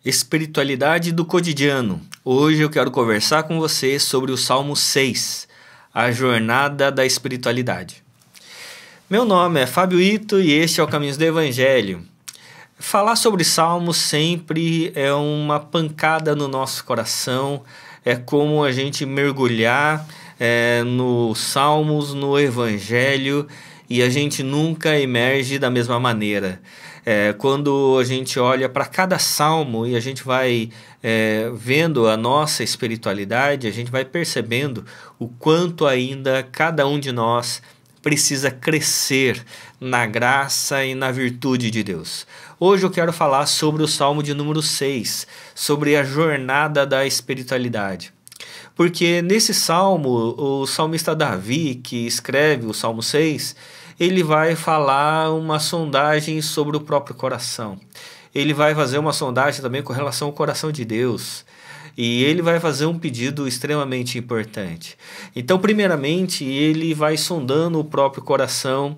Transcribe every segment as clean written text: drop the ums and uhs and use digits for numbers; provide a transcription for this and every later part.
Espiritualidade do cotidiano. Hoje eu quero conversar com você sobre o Salmo 6, a jornada da espiritualidade. Meu nome é Fábio Ito e este é o Caminhos do Evangelho. Falar sobre Salmos sempre é uma pancada no nosso coração, é como a gente mergulhar nos Salmos, no Evangelho, e a gente nunca emerge da mesma maneira. Quando a gente olha para cada salmo e a gente vai vendo a nossa espiritualidade, a gente vai percebendo o quanto ainda cada um de nós precisa crescer na graça e na virtude de Deus. Hoje eu quero falar sobre o Salmo de número 6, sobre a jornada da espiritualidade. Porque nesse salmo, o salmista Davi, que escreve o Salmo 6, ele vai falar uma sondagem sobre o próprio coração. Ele vai fazer uma sondagem também com relação ao coração de Deus. E ele vai fazer um pedido extremamente importante. Então, primeiramente, ele vai sondando o próprio coração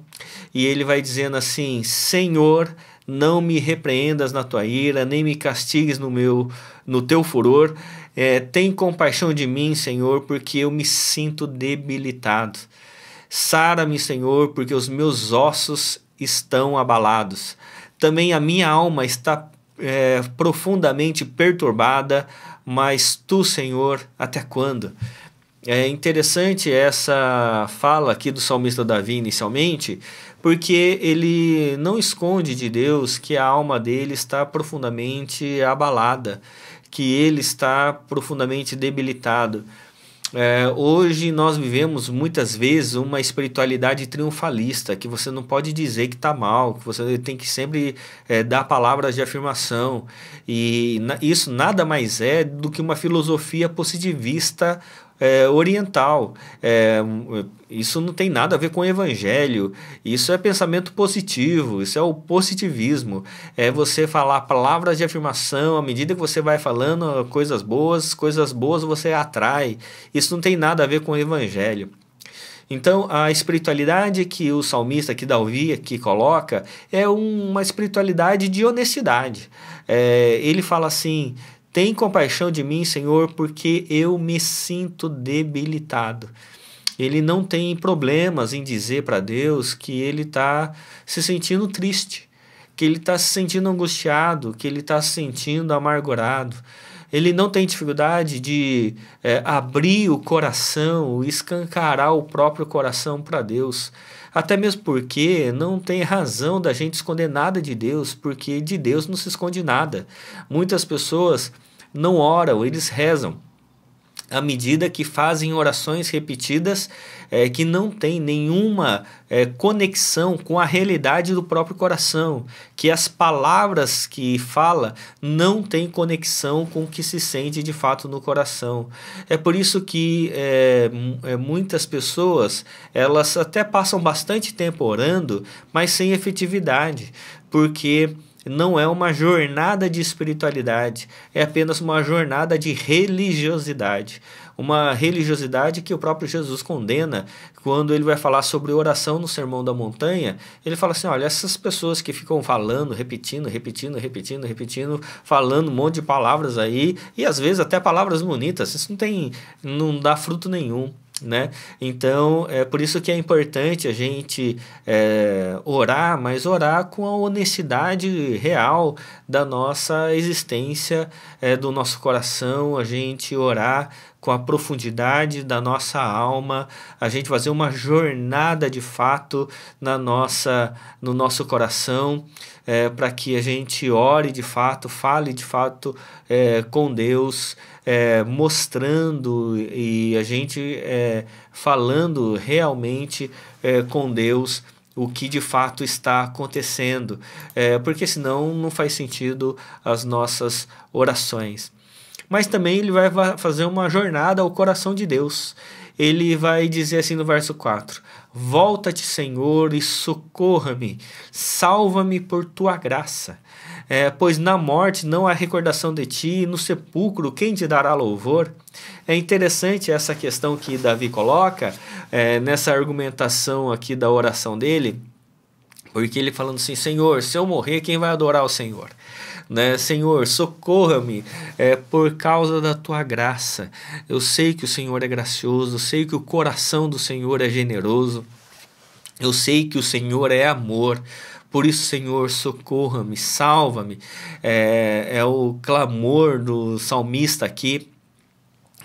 e ele vai dizendo assim: Senhor, não me repreendas na tua ira, nem me castigues no teu furor. Tem compaixão de mim, Senhor, porque eu me sinto debilitado. Sara-me, Senhor, porque os meus ossos estão abalados. Também a minha alma está profundamente perturbada, mas tu, Senhor, até quando? É interessante essa fala aqui do salmista Davi inicialmente, porque ele não esconde de Deus que a alma dele está profundamente abalada, que ele está profundamente debilitado. Hoje nós vivemos muitas vezes uma espiritualidade triunfalista, que você não pode dizer que está mal, que você tem que sempre dar palavras de afirmação, e isso nada mais é do que uma filosofia positivista oriental. Isso não tem nada a ver com o evangelho, isso é pensamento positivo, isso é o positivismo, é você falar palavras de afirmação. À medida que você vai falando coisas boas você atrai. Isso não tem nada a ver com o evangelho. Então, a espiritualidade que o salmista, que Davi aqui coloca, é uma espiritualidade de honestidade. Ele fala assim: tem compaixão de mim, Senhor, porque eu me sinto debilitado. Ele não tem problemas em dizer para Deus que ele está se sentindo triste, que ele está se sentindo angustiado, que ele está se sentindo amargurado. Ele não tem dificuldade de abrir o coração, escancarar o próprio coração para Deus. Até mesmo porque não tem razão da gente esconder nada de Deus, porque de Deus não se esconde nada. Muitas pessoas não oram, eles rezam à medida que fazem orações repetidas que não tem nenhuma conexão com a realidade do próprio coração, que as palavras que fala não têm conexão com o que se sente de fato no coração. É por isso que muitas pessoas, elas até passam bastante tempo orando, mas sem efetividade, porque não é uma jornada de espiritualidade, é apenas uma jornada de religiosidade. Uma religiosidade que o próprio Jesus condena quando ele vai falar sobre oração no Sermão da Montanha. Ele fala assim: olha, essas pessoas que ficam falando, repetindo, falando um monte de palavras aí, e às vezes até palavras bonitas, isso não dá fruto nenhum. Então é por isso que é importante a gente orar, mas orar com a honestidade real da nossa existência, do nosso coração, a gente orar com a profundidade da nossa alma, a gente fazer uma jornada de fato no nosso coração, para que a gente ore de fato, fale de fato com Deus, mostrando e a gente falando realmente com Deus o que de fato está acontecendo, porque senão não faz sentido as nossas orações. Mas também ele vai fazer uma jornada ao coração de Deus. Ele vai dizer assim no verso 4: volta-te, Senhor, e socorra-me, salva-me por tua graça. Pois na morte não há recordação de ti, e no sepulcro quem te dará louvor? É interessante essa questão que Davi coloca nessa argumentação aqui da oração dele, porque ele falando assim: Senhor, se eu morrer, quem vai adorar o Senhor? né? Senhor, socorra-me por causa da tua graça. Eu sei que o Senhor é gracioso, eu sei que o coração do Senhor é generoso, eu sei que o Senhor é amor. Por isso, Senhor, socorra-me, salva-me. É o clamor do salmista aqui,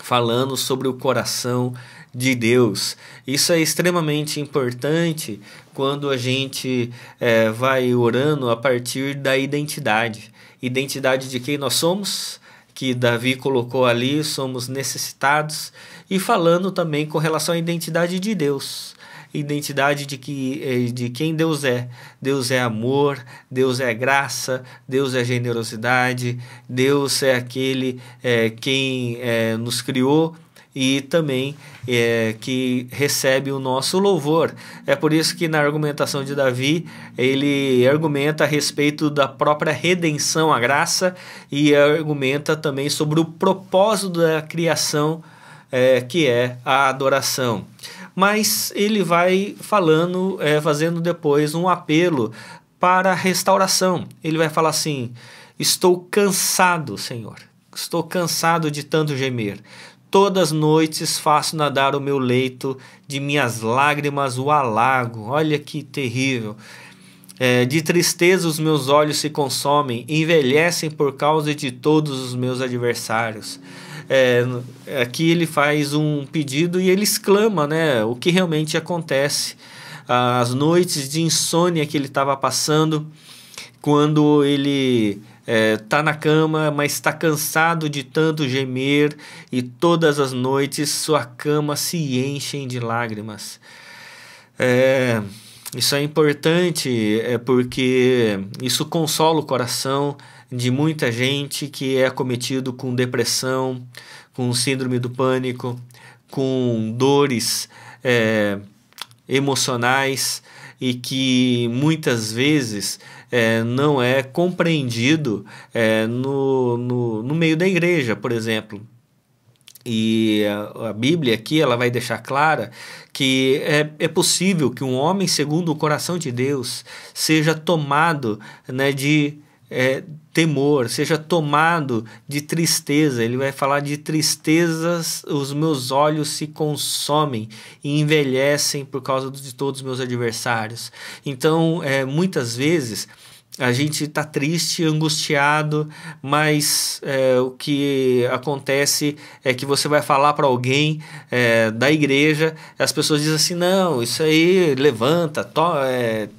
falando sobre o coração de Deus. Isso é extremamente importante quando a gente vai orando a partir da identidade. Identidade de quem nós somos, que Davi colocou ali, somos necessitados. E falando também com relação à identidade de Deus. Identidade de quem Deus é. Deus é amor, Deus é graça, Deus é generosidade, Deus é aquele quem nos criou e também que recebe o nosso louvor. É por isso que na argumentação de Davi, ele argumenta a respeito da própria redenção, a graça, e argumenta também sobre o propósito da criação, que é a adoração. Mas ele vai falando, fazendo depois um apelo para a restauração. Ele vai falar assim: estou cansado, Senhor, estou cansado de tanto gemer. Todas as noites faço nadar o meu leito, de minhas lágrimas o alago. Olha que terrível. De tristeza os meus olhos se consomem, envelhecem por causa de todos os meus adversários. Aqui ele faz um pedido e ele exclama, né, o que realmente acontece. As noites de insônia que ele estava passando, quando ele está na cama, mas está cansado de tanto gemer, e todas as noites sua cama se enche de lágrimas. Isso é importante, porque isso consola o coração de muita gente que é acometido com depressão, com síndrome do pânico, com dores emocionais, e que muitas vezes não é compreendido no meio da igreja, por exemplo. E a Bíblia aqui ela vai deixar clara que é possível que um homem segundo o coração de Deus seja tomado, né, de temor, seja tomado de tristeza. Ele vai falar de tristezas, os meus olhos se consomem e envelhecem por causa de todos os meus adversários. Então, muitas vezes a gente está triste, angustiado, mas o que acontece é que você vai falar para alguém da igreja, as pessoas dizem assim: não, isso aí, levanta,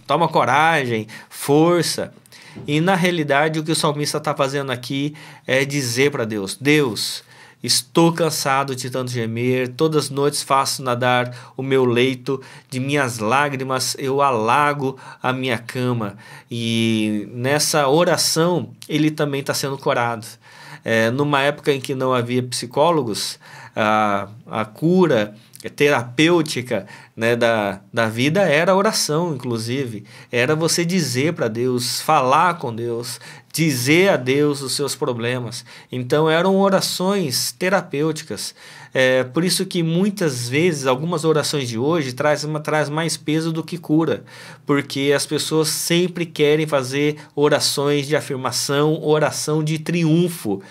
toma coragem, força. E na realidade o que o salmista está fazendo aqui é dizer para Deus: Deus, estou cansado de tanto gemer, todas as noites faço nadar o meu leito, de minhas lágrimas eu alago a minha cama. E nessa oração ele também está sendo curado. Numa época em que não havia psicólogos, a cura terapêutica, né, da vida era a oração, inclusive. Era você dizer para Deus, falar com Deus, dizer a Deus os seus problemas. Então eram orações terapêuticas. Por isso que muitas vezes algumas orações de hoje traz mais peso do que cura, porque as pessoas sempre querem fazer orações de afirmação, oração de triunfo,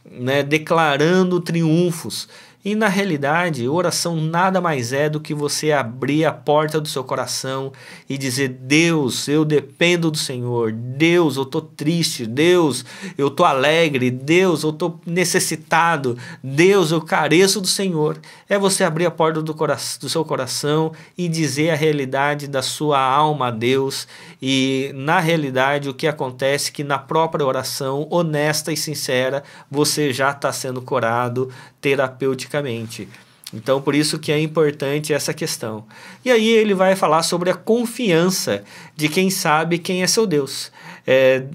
né, declarando triunfos. E na realidade, oração nada mais é do que você abrir a porta do seu coração e dizer: Deus, eu dependo do Senhor. Deus, eu estou triste. Deus, eu estou alegre. Deus, eu estou necessitado. Deus, eu careço do Senhor. É você abrir a porta do seu coração e dizer a realidade da sua alma a Deus. E na realidade, o que acontece é que na própria oração honesta e sincera, você já está sendo curado terapeuticamente. Então, por isso que é importante essa questão. E aí ele vai falar sobre a confiança de quem sabe quem é seu Deus.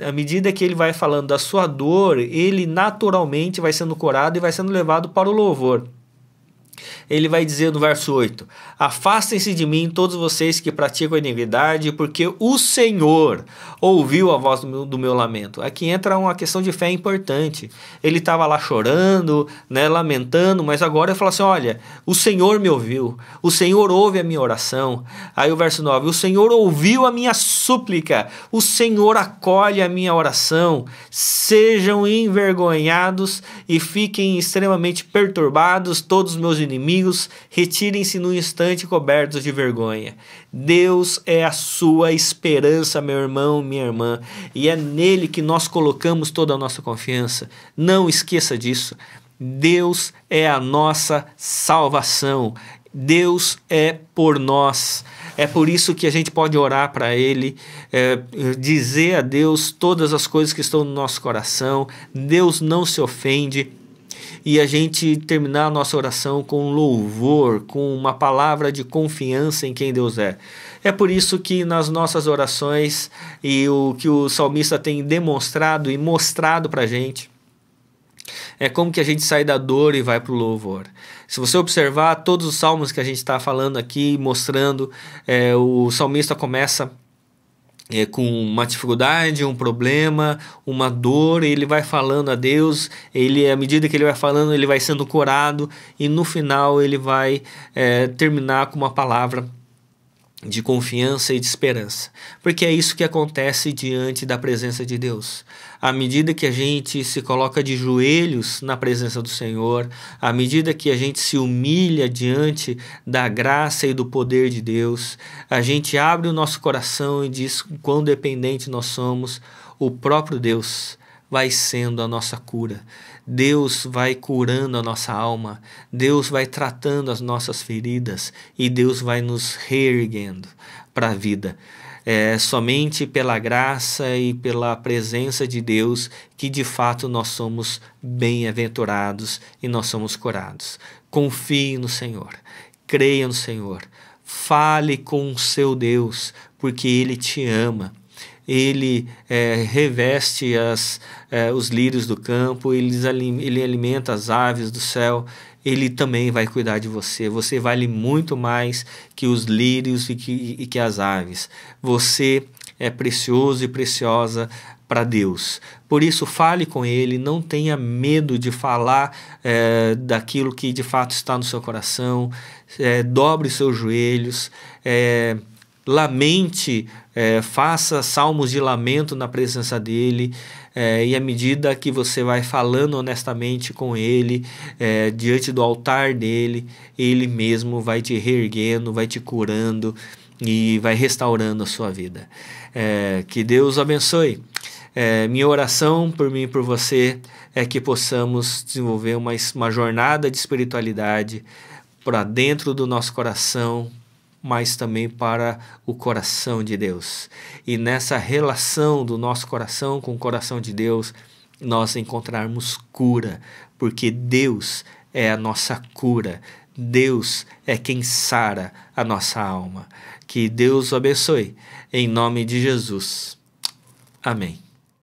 À medida que ele vai falando da sua dor, ele naturalmente vai sendo curado e vai sendo levado para o louvor. Ele vai dizer no verso 8: afastem-se de mim todos vocês que praticam a iniquidade, porque o Senhor ouviu a voz do meu lamento. Aqui entra uma questão de fé importante. Ele estava lá chorando, né, lamentando, mas agora ele fala assim: olha, o Senhor me ouviu, o Senhor ouve a minha oração. Aí o verso 9: o Senhor ouviu a minha súplica, o Senhor acolhe a minha oração. Sejam envergonhados e fiquem extremamente perturbados todos os meus inimigos, retirem-se num instante cobertos de vergonha. Deus é a sua esperança, meu irmão, minha irmã, e é nele que nós colocamos toda a nossa confiança. Não esqueça disso. Deus é a nossa salvação. Deus é por nós. É por isso que a gente pode orar para Ele, dizer a Deus todas as coisas que estão no nosso coração. Deus não se ofende. E a gente terminar a nossa oração com louvor, com uma palavra de confiança em quem Deus é. É por isso que nas nossas orações, e o que o salmista tem demonstrado e mostrado para a gente, é como que a gente sai da dor e vai para o louvor. Se você observar todos os salmos que a gente está falando aqui, mostrando, o salmista começa com uma dificuldade, um problema, uma dor, ele vai falando a Deus, à medida que ele vai falando, ele vai sendo curado, e no final ele vai terminar com uma palavra de confiança e de esperança, porque é isso que acontece diante da presença de Deus. À medida que a gente se coloca de joelhos na presença do Senhor, à medida que a gente se humilha diante da graça e do poder de Deus, a gente abre o nosso coração e diz quão dependente nós somos. O próprio Deus vai sendo a nossa cura. Deus vai curando a nossa alma, Deus vai tratando as nossas feridas e Deus vai nos reerguendo para a vida. É somente pela graça e pela presença de Deus que de fato nós somos bem-aventurados e nós somos curados. Confie no Senhor, creia no Senhor, fale com o seu Deus, porque Ele te ama. Ele reveste os lírios do campo, ele alimenta as aves do céu, ele também vai cuidar de você. Você vale muito mais que os lírios e que as aves. Você é precioso e preciosa para Deus. Por isso, fale com Ele, não tenha medo de falar daquilo que de fato está no seu coração, dobre seus joelhos, lamente, faça salmos de lamento na presença dele, e à medida que você vai falando honestamente com ele, diante do altar dele, ele mesmo vai te reerguendo, vai te curando e vai restaurando a sua vida. Que Deus abençoe. Minha oração por mim e por você é que possamos desenvolver uma jornada de espiritualidade para dentro do nosso coração, mas também para o coração de Deus. E nessa relação do nosso coração com o coração de Deus, nós encontrarmos cura, porque Deus é a nossa cura. Deus é quem sara a nossa alma. Que Deus o abençoe, em nome de Jesus. Amém.